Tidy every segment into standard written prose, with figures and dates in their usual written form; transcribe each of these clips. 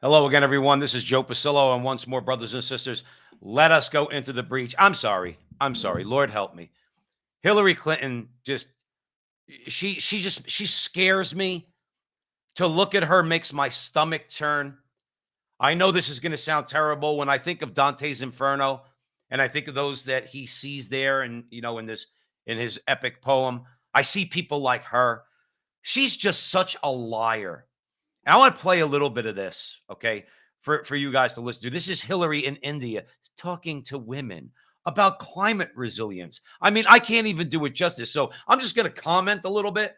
Hello again, everyone. This is Joe Pasillo, and once more, brothers and sisters, let us go into the breach. I'm sorry. I'm sorry. Lord help me. Hillary Clinton just she scares me. To look at her makes my stomach turn. I know this is going to sound terrible when I think of Dante's Inferno, and I think of those that he sees there, and in his epic poem. I see people like her. She's just such a liar. And I want to play a little bit of this, okay, for you guys to listen to. This is Hillary in India talking to women about climate resilience. I mean, I can't even do it justice. So I'm just going to comment a little bit.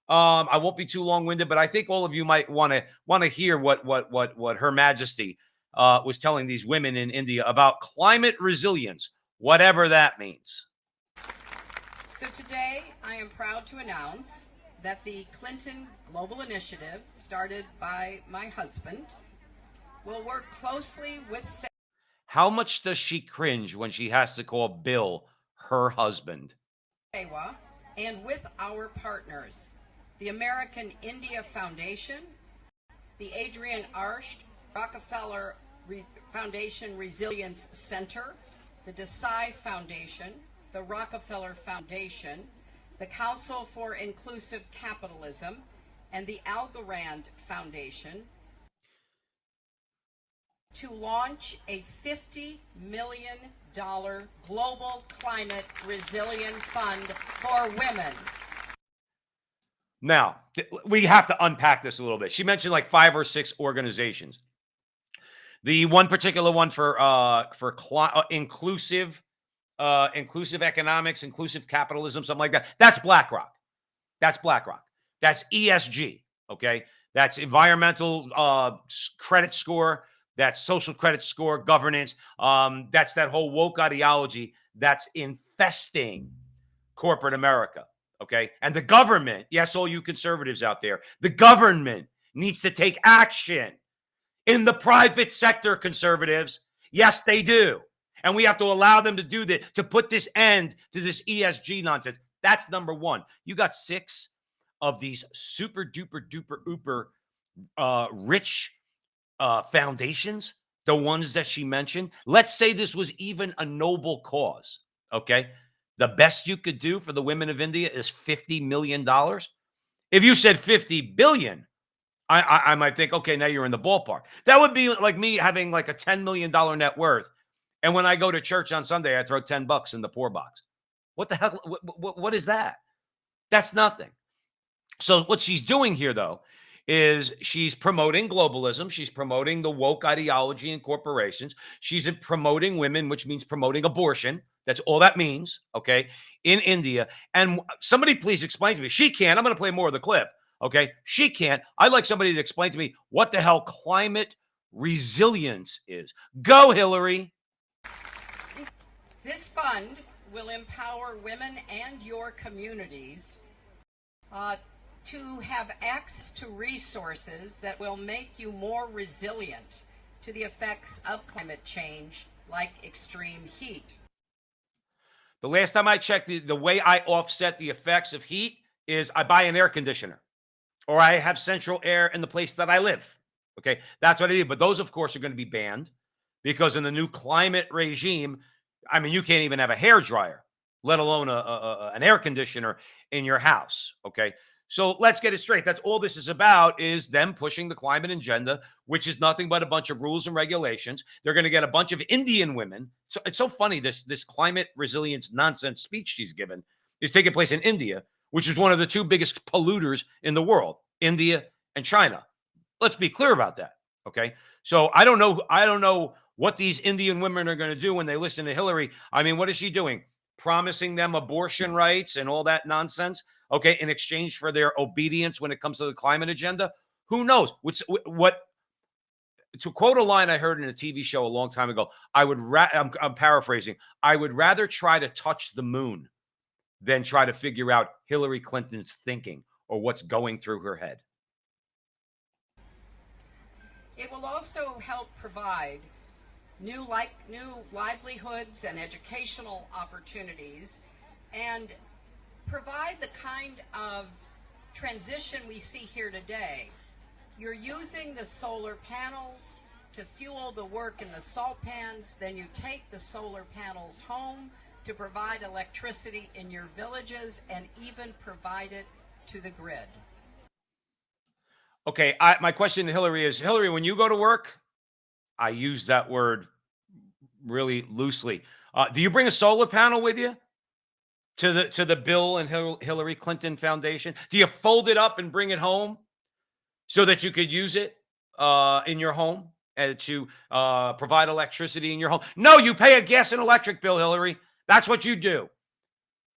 I won't be too long-winded, but I think all of you might want to hear what Her Majesty was telling these women in India about climate resilience, whatever that means. So today, I am proud to announce that the Clinton Global Initiative, started by my husband, will work closely with How much does she cringe when she has to call Bill her husband? SEWA and with our partners, the American India Foundation, the Adrienne Arsht Rockefeller Foundation Resilience Center, the Desai Foundation, the Rockefeller Foundation, the Council for Inclusive Capitalism, and the Algorand Foundation to launch a $50 million global climate resilience fund for women. Now, we have to unpack this a little bit. She mentioned like 5 or 6 organizations. The one particular one for inclusive economics, inclusive capitalism, something like that. That's BlackRock. That's BlackRock. That's ESG. Okay, that's environmental credit score. That's social credit score, governance. That's that whole woke ideology that's infesting corporate America. Okay, and the government. Yes, all you conservatives out there, the government needs to take action in the private sector, conservatives. Yes, they do. And we have to allow them to do that, to put this end to this ESG nonsense. That's number one. You got 6 of these super duper duper uber rich foundations, the ones that she mentioned. Let's say this was even a noble cause. Okay. The best you could do for the women of India is $50 million. If you said 50 billion, I might think, okay, now you're in the ballpark. That would be like me having like a $10 million net worth. And when I go to church on Sunday, I throw $10 in the poor box. What the hell? What is that? That's nothing. So what she's doing here, though, is she's promoting globalism. She's promoting the woke ideology in corporations. She's promoting women, which means promoting abortion. That's all that means, okay, in India. And somebody please explain to me. She can't. I'm going to play more of the clip, okay? She can't. I'd like somebody to explain to me what the hell climate resilience is. Go, Hillary. This fund will empower women and your communities to have access to resources that will make you more resilient to the effects of climate change, like extreme heat. The last time I checked, the way I offset the effects of heat is I buy an air conditioner or I have central air in the place that I live. Okay, that's what I do. But those, of course, are going to be banned because in the new climate regime, I mean, you can't even have a hair dryer, let alone an air conditioner in your house. Okay, so let's get it straight. That's all this is about, is them pushing the climate agenda, which is nothing but a bunch of rules and regulations. They're going to get a bunch of Indian women. So it's so funny, this climate resilience nonsense speech she's given is taking place in India, which is one of the 2 biggest polluters in the world, India and China. Let's be clear about that. Okay. So I don't know what these Indian women are going to do when they listen to Hillary. I mean, what is she doing? Promising them abortion rights and all that nonsense. Okay. In exchange for their obedience when it comes to the climate agenda. Who knows? What to quote a line I heard in a TV show a long time ago, I'm paraphrasing. I would rather try to touch the moon than try to figure out Hillary Clinton's thinking or what's going through her head. It will also help provide new livelihoods and educational opportunities, and provide the kind of transition we see here today. you're using the solar panels to fuel the work in the salt pans, then you take the solar panels home to provide electricity in your villages and even provide it to the grid. Okay, my question to Hillary is, Hillary, when you go to work, I use that word really loosely. Do you bring a solar panel with you to the Bill and Hillary Clinton Foundation? Do you fold it up and bring it home so that you could use it in your home and to provide electricity in your home? No, you pay a gas and electric bill, Hillary. That's what you do.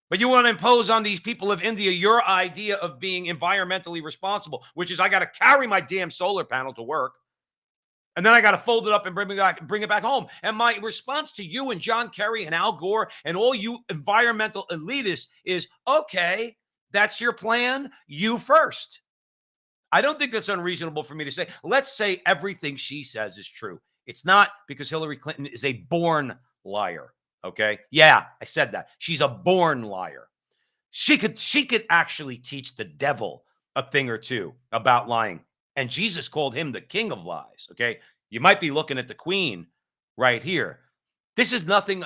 But you want to impose on these people of India your idea of being environmentally responsible, which is I got to carry my damn solar panel to work. And then I got to fold it up and bring it back home. And my response to you and John Kerry and Al Gore and all you environmental elitists is, okay, that's your plan. You first. I don't think that's unreasonable for me to say. Let's say everything she says is true. It's not, because Hillary Clinton is a born liar. Okay. Yeah, I said that. She's a born liar. She could actually teach the devil a thing or two about lying. And Jesus called him the king of lies. Okay. You might be looking at the queen right here. This is nothing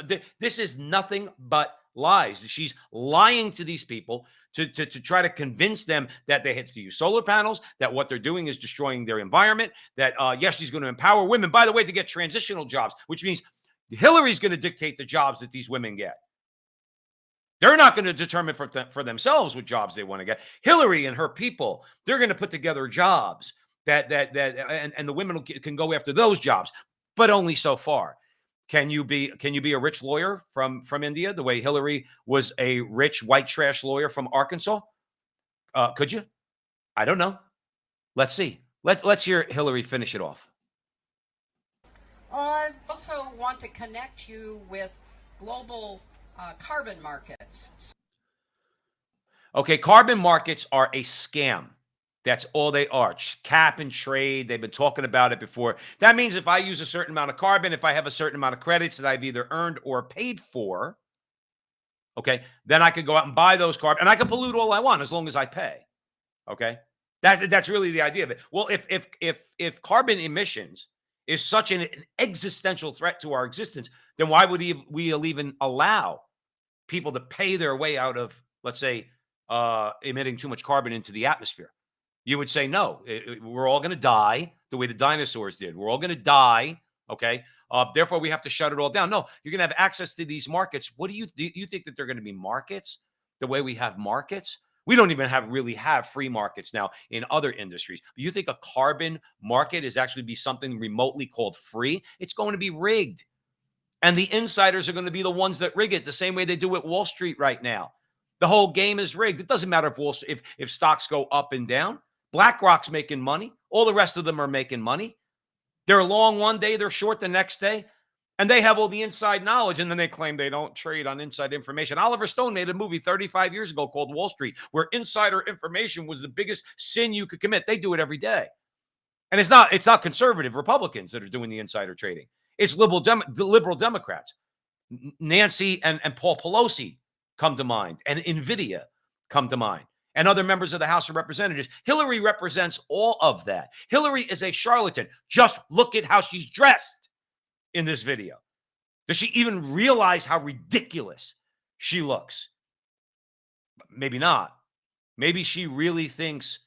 but lies. She's lying to these people to try to convince them that they have to use solar panels, that what they're doing is destroying their environment, that, yes, she's going to empower women, by the way, to get transitional jobs, which means Hillary's going to dictate the jobs that these women get. They're not going to determine for themselves what jobs they want to get. Hillary and her people, they're going to put together jobs and the women can go after those jobs, but only so far. Can you be a rich lawyer from India the way Hillary was a rich white trash lawyer from Arkansas? Could you? I don't know. Let's see. Let's hear Hillary finish it off. I also want to connect you with global carbon markets. Okay, carbon markets are a scam. That's all they are. Cap and trade. They've been talking about it before. That means if I use a certain amount of carbon, if I have a certain amount of credits that I've either earned or paid for, okay, then I could go out and buy those carbon, and I can pollute all I want as long as I pay. Okay, that's really the idea of it. Well, if carbon emissions is such an existential threat to our existence, then why would we even allow people to pay their way out of, let's say, emitting too much carbon into the atmosphere? You would say, no, we're all going to die the way the dinosaurs did. We're all going to die. Okay. Therefore, we have to shut it all down. No, you're going to have access to these markets. What do you think that they're going to be markets the way we have markets? We don't even really have free markets now in other industries. You think a carbon market is actually be something remotely called free? It's going to be rigged. And the insiders are going to be the ones that rig it the same way they do at Wall Street right now. The whole game is rigged. It doesn't matter if stocks go up and down. BlackRock's making money. All the rest of them are making money. They're long one day, they're short the next day. And they have all the inside knowledge, and then they claim they don't trade on inside information. Oliver Stone made a movie 35 years ago called Wall Street, where insider information was the biggest sin you could commit. They do it every day. And it's not conservative Republicans that are doing the insider trading. It's liberal Democrats. Nancy and Paul Pelosi come to mind, and NVIDIA come to mind, and other members of the House of Representatives. Hillary represents all of that. Hillary is a charlatan. Just look at how she's dressed in this video. Does she even realize how ridiculous she looks? Maybe not. Maybe she really thinks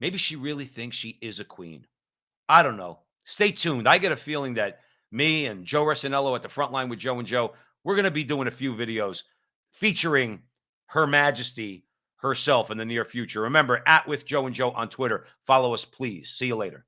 she is a queen. I don't know. Stay tuned. I get a feeling that me and Joe Rossinello at the front line with Joe and Joe, we're going to be doing a few videos featuring Her Majesty herself in the near future. Remember, @WithJoeandJoe on Twitter. Follow us, please. See you later.